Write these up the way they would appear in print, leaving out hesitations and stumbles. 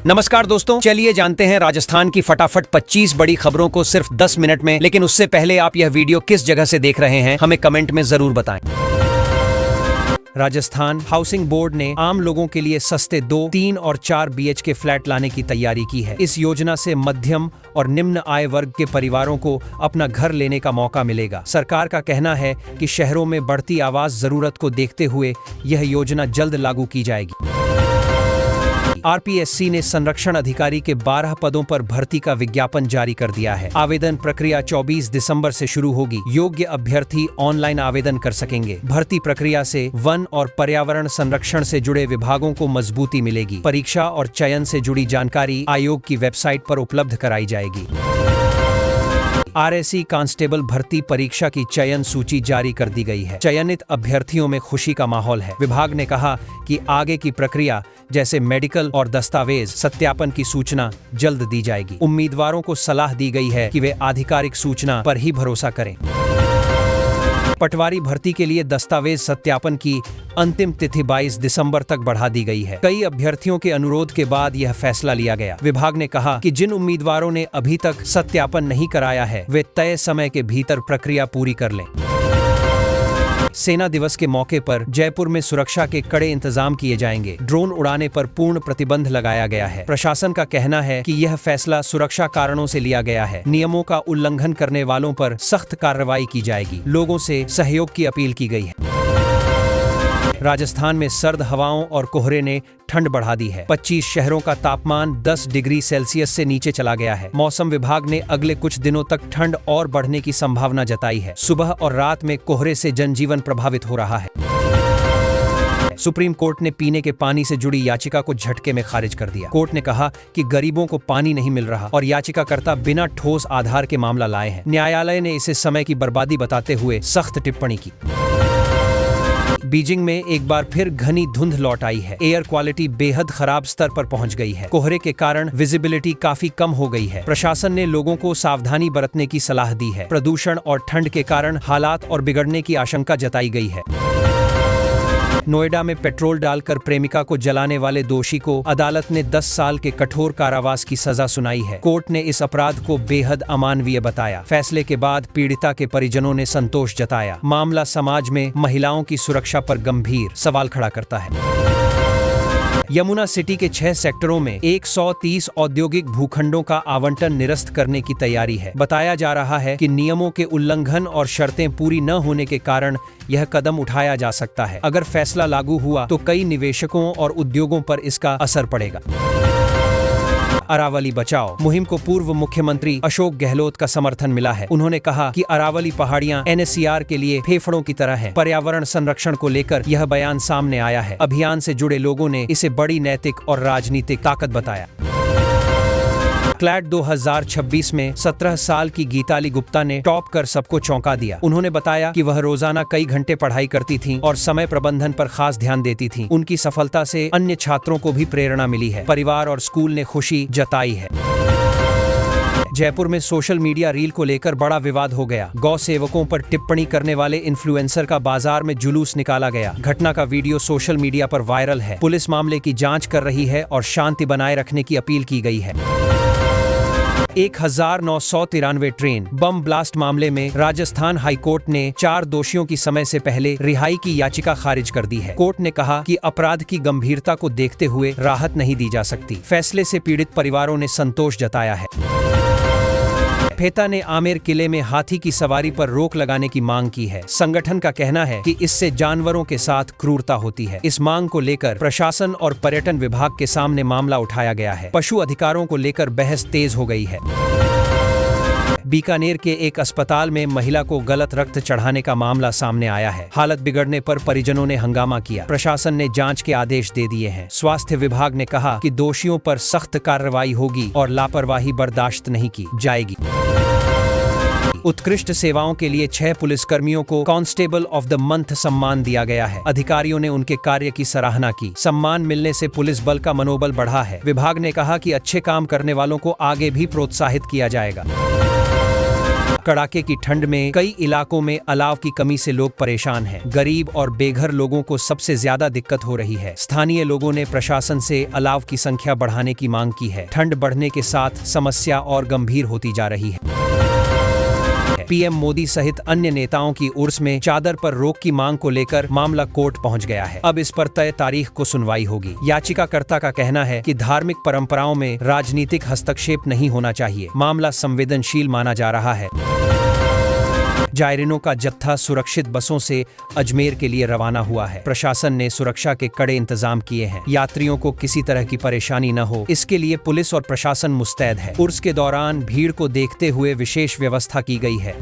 नमस्कार दोस्तों, चलिए जानते हैं राजस्थान की फटाफट 25 बड़ी खबरों को सिर्फ 10 मिनट में। लेकिन उससे पहले आप यह वीडियो किस जगह से देख रहे हैं हमें कमेंट में जरूर बताएं। राजस्थान हाउसिंग बोर्ड ने आम लोगों के लिए सस्ते 2, 3 और 4 BHK फ्लैट लाने की तैयारी की है। इस योजना से मध्यम और निम्न आय वर्ग के परिवारों को अपना घर लेने का मौका मिलेगा। सरकार का कहना है कि शहरों में बढ़ती आवास जरूरत को देखते हुए यह योजना जल्द लागू की जाएगी। RPSC ने संरक्षण अधिकारी के 12 पदों पर भर्ती का विज्ञापन जारी कर दिया है। आवेदन प्रक्रिया 24 दिसंबर से शुरू होगी। योग्य अभ्यर्थी ऑनलाइन आवेदन कर सकेंगे। भर्ती प्रक्रिया से वन और पर्यावरण संरक्षण से जुड़े विभागों को मजबूती मिलेगी। परीक्षा और चयन से जुड़ी जानकारी आयोग की वेबसाइट पर उपलब्ध कराई जाएगी। RSE कांस्टेबल भर्ती परीक्षा की चयन सूची जारी कर दी गई है। चयनित अभ्यर्थियों में खुशी का माहौल है। विभाग ने कहा कि आगे की प्रक्रिया जैसे मेडिकल और दस्तावेज सत्यापन की सूचना जल्द दी जाएगी। उम्मीदवारों को सलाह दी गई है कि वे आधिकारिक सूचना पर ही भरोसा करें। पटवारी भर्ती के लिए दस्तावेज सत्यापन की अंतिम तिथि 22 दिसंबर तक बढ़ा दी गई है। कई अभ्यर्थियों के अनुरोध के बाद यह फैसला लिया गया। विभाग ने कहा कि जिन उम्मीदवारों ने अभी तक सत्यापन नहीं कराया है वे तय समय के भीतर प्रक्रिया पूरी कर लें। सेना दिवस के मौके पर जयपुर में सुरक्षा के कड़े इंतजाम किए जाएंगे। ड्रोन उड़ाने पर पूर्ण प्रतिबंध लगाया गया है। प्रशासन का कहना है कि यह फैसला सुरक्षा कारणों से लिया गया है। नियमों का उल्लंघन करने वालों पर सख्त कार्रवाई की जाएगी। लोगों से सहयोग की अपील की गई है। राजस्थान में सर्द हवाओं और कोहरे ने ठंड बढ़ा दी है। 25 शहरों का तापमान 10 डिग्री सेल्सियस से नीचे चला गया है। मौसम विभाग ने अगले कुछ दिनों तक ठंड और बढ़ने की संभावना जताई है। सुबह और रात में कोहरे से जनजीवन प्रभावित हो रहा है। सुप्रीम कोर्ट ने पीने के पानी से जुड़ी याचिका को झटके में खारिज कर दिया। कोर्ट ने कहा कि गरीबों को पानी नहीं मिल रहा और याचिकाकर्ता बिना ठोस आधार के मामला लाए हैं। न्यायालय ने इसे समय की बर्बादी बताते हुए सख्त टिप्पणी की। बीजिंग में एक बार फिर घनी धुंध लौट आई है। एयर क्वालिटी बेहद खराब स्तर पर पहुंच गई है। कोहरे के कारण विजिबिलिटी काफी कम हो गई है। प्रशासन ने लोगों को सावधानी बरतने की सलाह दी है। प्रदूषण और ठंड के कारण हालात और बिगड़ने की आशंका जताई गई है। नोएडा में पेट्रोल डालकर प्रेमिका को जलाने वाले दोषी को अदालत ने 10 साल के कठोर कारावास की सजा सुनाई है। कोर्ट ने इस अपराध को बेहद अमानवीय बताया। फैसले के बाद पीड़िता के परिजनों ने संतोष जताया। मामला समाज में महिलाओं की सुरक्षा पर गंभीर सवाल खड़ा करता है। यमुना सिटी के 6 सेक्टरों में 130 औद्योगिक भूखंडों का आवंटन निरस्त करने की तैयारी है। बताया जा रहा है कि नियमों के उल्लंघन और शर्तें पूरी न होने के कारण यह कदम उठाया जा सकता है। अगर फैसला लागू हुआ तो कई निवेशकों और उद्योगों पर इसका असर पड़ेगा। अरावली बचाओ मुहिम को पूर्व मुख्यमंत्री अशोक गहलोत का समर्थन मिला है। उन्होंने कहा कि अरावली पहाड़ियां NSCR के लिए फेफड़ों की तरह हैं। पर्यावरण संरक्षण को लेकर यह बयान सामने आया है। अभियान से जुड़े लोगों ने इसे बड़ी नैतिक और राजनीतिक ताकत बताया। क्लैट 2026 में 17 साल की गीताली गुप्ता ने टॉप कर सबको चौंका दिया। उन्होंने बताया कि वह रोजाना कई घंटे पढ़ाई करती थीं और समय प्रबंधन पर खास ध्यान देती थीं। उनकी सफलता से अन्य छात्रों को भी प्रेरणा मिली है। परिवार और स्कूल ने खुशी जताई है। जयपुर में सोशल मीडिया रील को लेकर बड़ा विवाद हो गया। गौ सेवकों पर टिप्पणी करने वाले इन्फ्लुएंसर का बाजार में जुलूस निकाला गया। घटना का वीडियो सोशल मीडिया पर वायरल है। पुलिस मामले की जांच कर रही है और शांति बनाए रखने की अपील की गई है। 1993 ट्रेन बम ब्लास्ट मामले में राजस्थान हाईकोर्ट ने 4 दोषियों की समय से पहले रिहाई की याचिका खारिज कर दी है। कोर्ट ने कहा कि अपराध की गंभीरता को देखते हुए राहत नहीं दी जा सकती। फैसले से पीड़ित परिवारों ने संतोष जताया है। फेता ने आमेर किले में हाथी की सवारी पर रोक लगाने की मांग की है। संगठन का कहना है कि इससे जानवरों के साथ क्रूरता होती है। इस मांग को लेकर प्रशासन और पर्यटन विभाग के सामने मामला उठाया गया है। पशु अधिकारों को लेकर बहस तेज हो गई है। बीकानेर के एक अस्पताल में महिला को गलत रक्त चढ़ाने का मामला सामने आया है। हालत बिगड़ने पर परिजनों ने हंगामा किया। प्रशासन ने जांच के आदेश दे दिए हैं। स्वास्थ्य विभाग ने कहा कि दोषियों पर सख्त कार्रवाई होगी और लापरवाही बर्दाश्त नहीं की जाएगी। उत्कृष्ट सेवाओं के लिए 6 पुलिसकर्मियों को कांस्टेबल ऑफ द मंथ सम्मान दिया गया है। अधिकारियों ने उनके कार्य की सराहना की। सम्मान मिलने से पुलिस बल का मनोबल बढ़ा है। विभाग ने कहा कि अच्छे काम करने वालों को आगे भी प्रोत्साहित किया जाएगा। कड़ाके की ठंड में कई इलाकों में अलाव की कमी से लोग परेशान हैं। गरीब और बेघर लोगों को सबसे ज्यादा दिक्कत हो रही है। स्थानीय लोगों ने प्रशासन से अलाव की संख्या बढ़ाने की मांग की है। ठंड बढ़ने के साथ समस्या और गंभीर होती जा रही है। पीएम मोदी सहित अन्य नेताओं की उर्स में चादर पर रोक की मांग को लेकर मामला कोर्ट पहुंच गया है। अब इस पर तय तारीख को सुनवाई होगी। याचिकाकर्ता का कहना है कि धार्मिक परंपराओं में राजनीतिक हस्तक्षेप नहीं होना चाहिए। मामला संवेदनशील माना जा रहा है। जायरीनों का जत्था सुरक्षित बसों से अजमेर के लिए रवाना हुआ है। प्रशासन ने सुरक्षा के कड़े इंतजाम किए हैं। यात्रियों को किसी तरह की परेशानी न हो, इसके लिए पुलिस और प्रशासन मुस्तैद है। उर्स के दौरान भीड़ को देखते हुए विशेष व्यवस्था की गई है।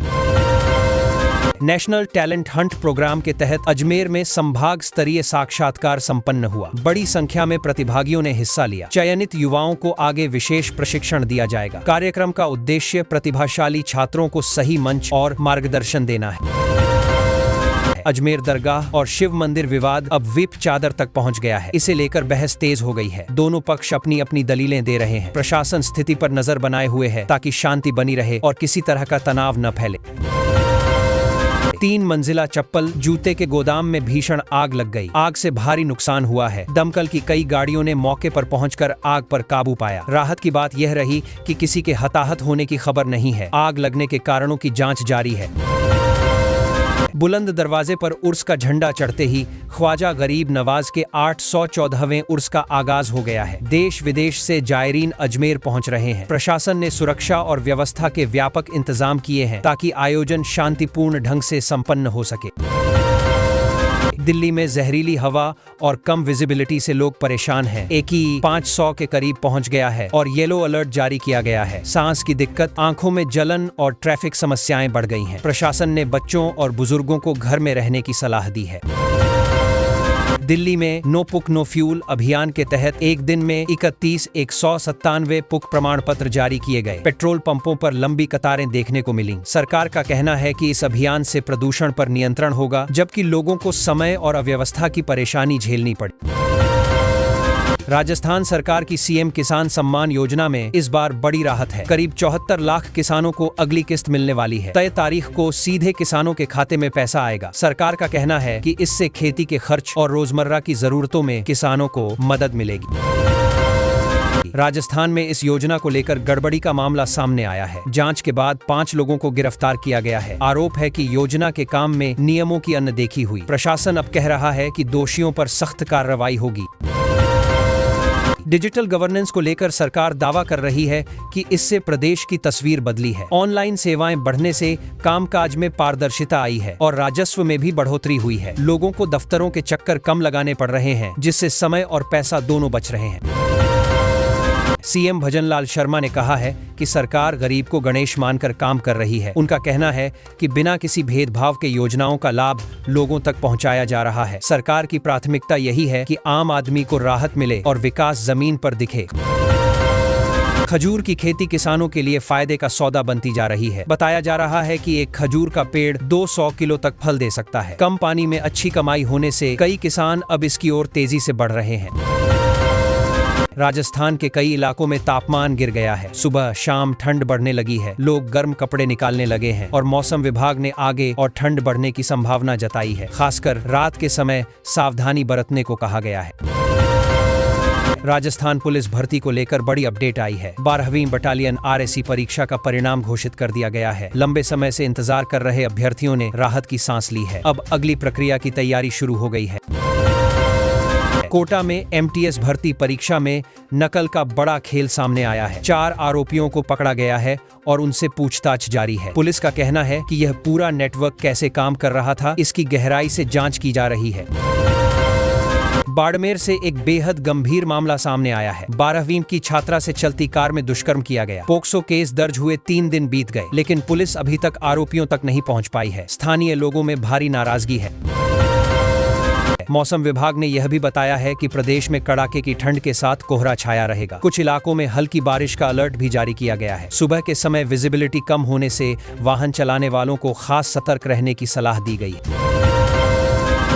नेशनल टैलेंट हंट प्रोग्राम के तहत अजमेर में संभाग स्तरीय साक्षात्कार संपन्न हुआ। बड़ी संख्या में प्रतिभागियों ने हिस्सा लिया। चयनित युवाओं को आगे विशेष प्रशिक्षण दिया जाएगा। कार्यक्रम का उद्देश्य प्रतिभाशाली छात्रों को सही मंच और मार्गदर्शन देना है। अजमेर दरगाह और शिव मंदिर विवाद अब व्हिप चादर तक पहुंच गया है। इसे लेकर बहस तेज हो गई है। दोनों पक्ष अपनी अपनी दलीलें दे रहे हैं। प्रशासन स्थिति पर नजर बनाए हुए है ताकि शांति बनी रहे और किसी तरह का तनाव न फैले। 3 मंजिला चप्पल जूते के गोदाम में भीषण आग लग गई। आग से भारी नुकसान हुआ है। दमकल की कई गाड़ियों ने मौके पर पहुंचकर आग पर काबू पाया। राहत की बात यह रही कि किसी के हताहत होने की खबर नहीं है। आग लगने के कारणों की जांच जारी है। बुलंद दरवाजे पर उर्स का झंडा चढ़ते ही ख्वाजा गरीब नवाज के 814वें उर्स का आगाज हो गया है। देश विदेश से जायरीन अजमेर पहुंच रहे हैं। प्रशासन ने सुरक्षा और व्यवस्था के व्यापक इंतजाम किए हैं ताकि आयोजन शांतिपूर्ण ढंग से संपन्न हो सके। दिल्ली में जहरीली हवा और कम विजिबिलिटी से लोग परेशान हैं। AQI 500 के करीब पहुंच गया है और येलो अलर्ट जारी किया गया है। सांस की दिक्कत, आंखों में जलन और ट्रैफिक समस्याएं बढ़ गई हैं। प्रशासन ने बच्चों और बुजुर्गों को घर में रहने की सलाह दी है। दिल्ली में नो पुक नो फ्यूल अभियान के तहत एक दिन में 31,197 पुक प्रमाण पत्र जारी किए गए। पेट्रोल पंपों पर लंबी कतारें देखने को मिली। सरकार का कहना है कि इस अभियान से प्रदूषण पर नियंत्रण होगा, जबकि लोगों को समय और अव्यवस्था की परेशानी झेलनी पड़ी। राजस्थान सरकार की सीएम किसान सम्मान योजना में इस बार बड़ी राहत है। करीब 74 लाख किसानों को अगली किस्त मिलने वाली है। तय तारीख को सीधे किसानों के खाते में पैसा आएगा। सरकार का कहना है कि इससे खेती के खर्च और रोजमर्रा की जरूरतों में किसानों को मदद मिलेगी। राजस्थान में इस योजना को लेकर गड़बड़ी का मामला सामने आया है। जांच के बाद 5 लोगों को गिरफ्तार किया गया है। आरोप है कि योजना के काम में नियमों की अनदेखी हुई। प्रशासन अब कह रहा है कि दोषियों पर सख्त कार्रवाई होगी। डिजिटल गवर्नेंस को लेकर सरकार दावा कर रही है कि इससे प्रदेश की तस्वीर बदली है। ऑनलाइन सेवाएं बढ़ने से कामकाज में पारदर्शिता आई है और राजस्व में भी बढ़ोतरी हुई है। लोगों को दफ्तरों के चक्कर कम लगाने पड़ रहे हैं, जिससे समय और पैसा दोनों बच रहे हैं। सीएम भजनलाल शर्मा ने कहा है कि सरकार गरीब को गणेश मानकर काम कर रही है। उनका कहना है कि बिना किसी भेदभाव के योजनाओं का लाभ लोगों तक पहुंचाया जा रहा है। सरकार की प्राथमिकता यही है कि आम आदमी को राहत मिले और विकास जमीन पर दिखे। खजूर की खेती किसानों के लिए फायदे का सौदा बनती जा रही है। बताया जा रहा है कि एक खजूर का पेड़ 200 किलो तक फल दे सकता है। कम पानी में अच्छी कमाई होने से कई किसान अब इसकी ओर तेजी से बढ़ रहे हैं। राजस्थान के कई इलाकों में तापमान गिर गया है। सुबह शाम ठंड बढ़ने लगी है। लोग गर्म कपड़े निकालने लगे हैं और मौसम विभाग ने आगे और ठंड बढ़ने की संभावना जताई है। खासकर रात के समय सावधानी बरतने को कहा गया है। राजस्थान पुलिस भर्ती को लेकर बड़ी अपडेट आई है। 12वीं बटालियन RSC परीक्षा का परिणाम घोषित कर दिया गया है। लंबे समय से इंतजार कर रहे अभ्यर्थियों ने राहत की सांस ली है। अब अगली प्रक्रिया की तैयारी शुरू हो गई है। कोटा में MTS भर्ती परीक्षा में नकल का बड़ा खेल सामने आया है। 4 आरोपियों को पकड़ा गया है और उनसे पूछताछ जारी है। पुलिस का कहना है कि यह पूरा नेटवर्क कैसे काम कर रहा था, इसकी गहराई से जांच की जा रही है। बाड़मेर से एक बेहद गंभीर मामला सामने आया है। 12वीं की छात्रा से चलती कार में दुष्कर्म किया गया। पोक्सो केस दर्ज हुए 3 दिन बीत गए, लेकिन पुलिस अभी तक आरोपियों तक नहीं पहुंच पाई है। स्थानीय लोगों में भारी नाराजगी है। मौसम विभाग ने यह भी बताया है कि प्रदेश में कड़ाके की ठंड के साथ कोहरा छाया रहेगा। कुछ इलाकों में हल्की बारिश का अलर्ट भी जारी किया गया है। सुबह के समय विजिबिलिटी कम होने से वाहन चलाने वालों को खास सतर्क रहने की सलाह दी गई है।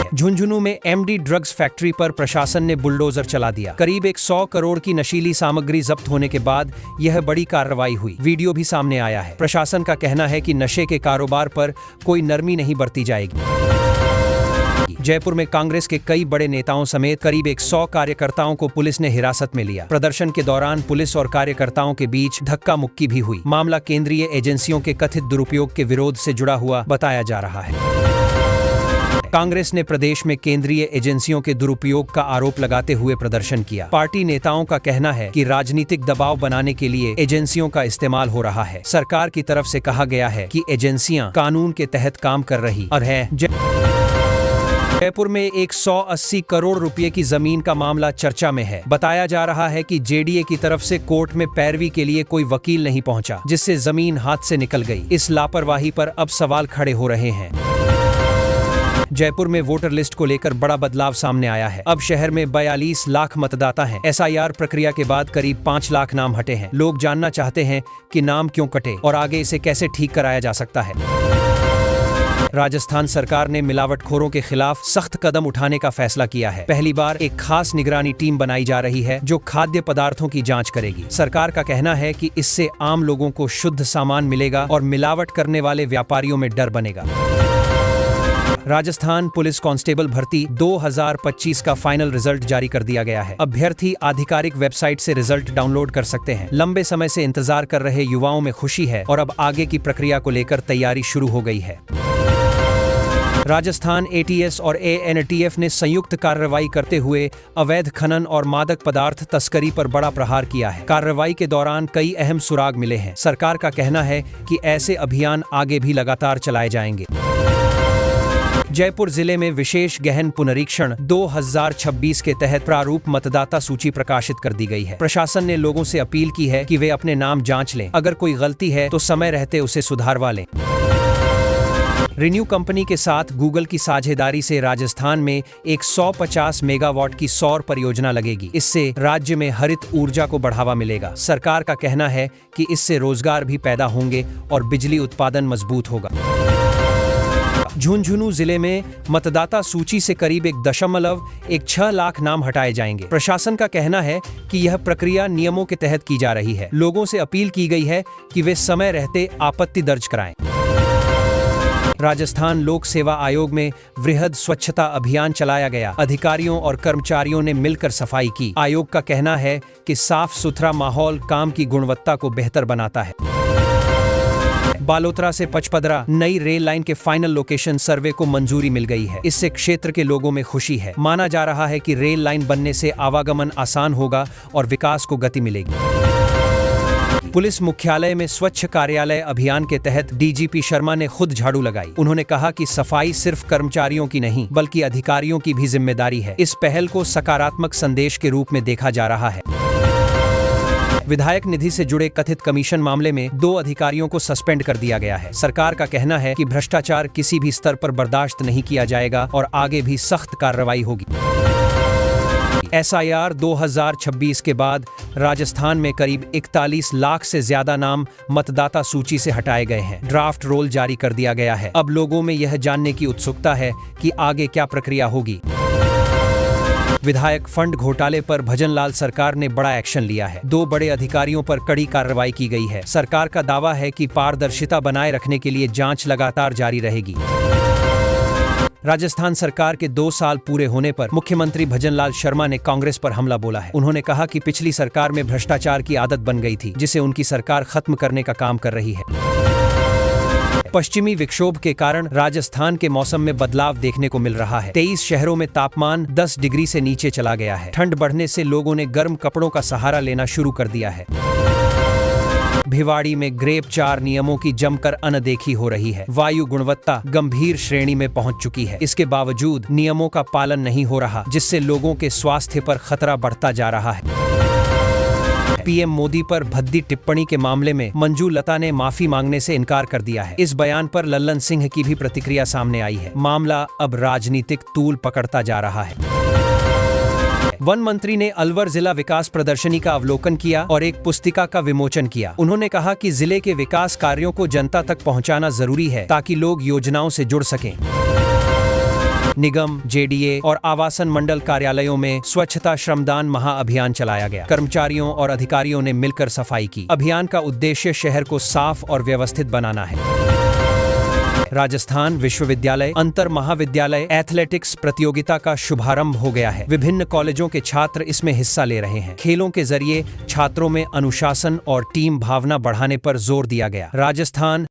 है। झुंझुनू में MD ड्रग्स फैक्ट्री पर प्रशासन ने बुलडोजर चला दिया। करीब 100 करोड़ की नशीली सामग्री जब्त होने के बाद यह बड़ी कार्रवाई हुई। वीडियो भी सामने आया है। प्रशासन का कहना है कि नशे के कारोबार पर कोई नरमी नहीं बरती जाएगी। जयपुर में कांग्रेस के कई बड़े नेताओं समेत करीब 100 कार्यकर्ताओं को पुलिस ने हिरासत में लिया। प्रदर्शन के दौरान पुलिस और कार्यकर्ताओं के बीच धक्का मुक्की भी हुई। मामला केंद्रीय एजेंसियों के कथित दुरुपयोग के विरोध से जुड़ा हुआ बताया जा रहा है। कांग्रेस ने प्रदेश में केंद्रीय एजेंसियों के दुरुपयोग का आरोप लगाते हुए प्रदर्शन किया। पार्टी नेताओं का कहना है कि राजनीतिक दबाव बनाने के लिए एजेंसियों का इस्तेमाल हो रहा है। सरकार की तरफ से कहा गया है कि एजेंसियां कानून के तहत काम कर रही और है। जयपुर में 180 करोड़ रुपए की जमीन का मामला चर्चा में है। बताया जा रहा है कि JDA की तरफ से कोर्ट में पैरवी के लिए कोई वकील नहीं पहुंचा, जिससे जमीन हाथ से निकल गई। इस लापरवाही पर अब सवाल खड़े हो रहे हैं। जयपुर में वोटर लिस्ट को लेकर बड़ा बदलाव सामने आया है। अब शहर में 42 लाख मतदाता हैं। SIR प्रक्रिया के बाद करीब 5 लाख नाम हटे हैं। लोग जानना चाहते हैं कि नाम क्यों कटे और आगे इसे कैसे ठीक कराया जा सकता है। राजस्थान सरकार ने मिलावटखोरों के खिलाफ सख्त कदम उठाने का फैसला किया है। पहली बार एक खास निगरानी टीम बनाई जा रही है जो खाद्य पदार्थों की जांच करेगी। सरकार का कहना है कि इससे आम लोगों को शुद्ध सामान मिलेगा और मिलावट करने वाले व्यापारियों में डर बनेगा। राजस्थान पुलिस कांस्टेबल भर्ती 2025 का फाइनल रिजल्ट जारी कर दिया गया है। अभ्यर्थी आधिकारिक वेबसाइट से रिजल्ट डाउनलोड कर सकते हैं। लंबे समय से इंतजार कर रहे युवाओं में खुशी है और अब आगे की प्रक्रिया को लेकर तैयारी शुरू हो गई है। राजस्थान ATS और ANTF ने संयुक्त कार्रवाई करते हुए अवैध खनन और मादक पदार्थ तस्करी पर बड़ा प्रहार किया है। कार्रवाई के दौरान कई अहम सुराग मिले हैं। सरकार का कहना है कि ऐसे अभियान आगे भी लगातार चलाए जाएंगे। जयपुर जिले में विशेष गहन पुनरीक्षण 2026 के तहत प्रारूप मतदाता सूची प्रकाशित कर दी गई है। प्रशासन ने लोगों से अपील की है कि वे अपने नाम जांच लें। अगर कोई गलती है तो समय रहते उसे सुधारवा लें। रिन्यू कंपनी के साथ गूगल की साझेदारी से राजस्थान में एक 150 मेगावाट की सौर परियोजना लगेगी। इससे राज्य में हरित ऊर्जा को बढ़ावा मिलेगा। सरकार का कहना है कि इससे रोजगार भी पैदा होंगे और बिजली उत्पादन मजबूत होगा। झुंझुनू जिले में मतदाता सूची से करीब 1.16 लाख नाम हटाए जाएंगे। प्रशासन का कहना है कि यह प्रक्रिया नियमों के तहत की जा रही है। लोगों से अपील की गई है कि वे समय रहते आपत्ति दर्ज कराएं। राजस्थान लोक सेवा आयोग में वृहद स्वच्छता अभियान चलाया गया। अधिकारियों और कर्मचारियों ने मिलकर सफाई की। आयोग का कहना है कि साफ सुथरा माहौल काम की गुणवत्ता को बेहतर बनाता है। बालोतरा से पचपदरा नई रेल लाइन के फाइनल लोकेशन सर्वे को मंजूरी मिल गई है। इससे क्षेत्र के लोगों में खुशी है। माना जा रहा है कि रेल लाइन बनने से आवागमन आसान होगा और विकास को गति मिलेगी। पुलिस मुख्यालय में स्वच्छ कार्यालय अभियान के तहत DGP शर्मा ने खुद झाड़ू लगाई। उन्होंने कहा कि सफाई सिर्फ कर्मचारियों की नहीं बल्कि अधिकारियों की भी जिम्मेदारी है। इस पहल को सकारात्मक संदेश के रूप में देखा जा रहा है। विधायक निधि से जुड़े कथित कमीशन मामले में 2 अधिकारियों को सस्पेंड कर दिया गया है। सरकार का कहना है कि भ्रष्टाचार किसी भी स्तर पर बर्दाश्त नहीं किया जाएगा और आगे भी सख्त कार्रवाई होगी। SIR 2026 के बाद राजस्थान में करीब 41 लाख से ज्यादा नाम मतदाता सूची से हटाए गए हैं। ड्राफ्ट रोल जारी कर दिया गया है। अब लोगों में यह जानने की उत्सुकता है कि आगे क्या प्रक्रिया होगी। विधायक फंड घोटाले पर भजनलाल सरकार ने बड़ा एक्शन लिया है। 2 बड़े अधिकारियों पर कड़ी कार्रवाई की गई है। सरकार का दावा है कि पारदर्शिता बनाए रखने के लिए जांच लगातार जारी रहेगी। राजस्थान सरकार के 2 साल पूरे होने पर मुख्यमंत्री भजनलाल शर्मा ने कांग्रेस पर हमला बोला है। उन्होंने कहा कि पिछली सरकार में भ्रष्टाचार की आदत बन गई थी, जिसे उनकी सरकार खत्म करने का काम कर रही है। पश्चिमी विक्षोभ के कारण राजस्थान के मौसम में बदलाव देखने को मिल रहा है। 23 शहरों में तापमान 10 डिग्री से नीचे चला गया है। ठंड बढ़ने से लोगों ने गर्म कपड़ों का सहारा लेना शुरू कर दिया है। भिवाड़ी में ग्रेप 4 नियमों की जमकर अनदेखी हो रही है। वायु गुणवत्ता गंभीर श्रेणी में पहुंच चुकी है। इसके बावजूद नियमों का पालन नहीं हो रहा, जिससे लोगों के स्वास्थ्य पर खतरा बढ़ता जा रहा है। PM मोदी पर भद्दी टिप्पणी के मामले में मंजू लता ने माफी मांगने से इनकार कर दिया है। इस बयान पर लल्लन सिंह की भी प्रतिक्रिया सामने आई है। मामला अब राजनीतिक तूल पकड़ता जा रहा है। वन मंत्री ने अलवर जिला विकास प्रदर्शनी का अवलोकन किया और एक पुस्तिका का विमोचन किया। उन्होंने कहा कि जिले के विकास कार्यों को जनता तक पहुंचाना जरूरी है ताकि लोग योजनाओं से जुड़ सकें। निगम, जेडीए और आवासन मंडल कार्यालयों में स्वच्छता श्रमदान महाअभियान चलाया गया। कर्मचारियों और अधिकारियों ने मिलकर सफाई की। अभियान का उद्देश्य शहर को साफ और व्यवस्थित बनाना है। राजस्थान विश्वविद्यालय अंतर महाविद्यालय एथलेटिक्स प्रतियोगिता का शुभारंभ हो गया है। विभिन्न कॉलेजों के छात्र इसमें हिस्सा ले रहे हैं। खेलों के जरिए छात्रों में अनुशासन और टीम भावना बढ़ाने पर जोर दिया गया। राजस्थान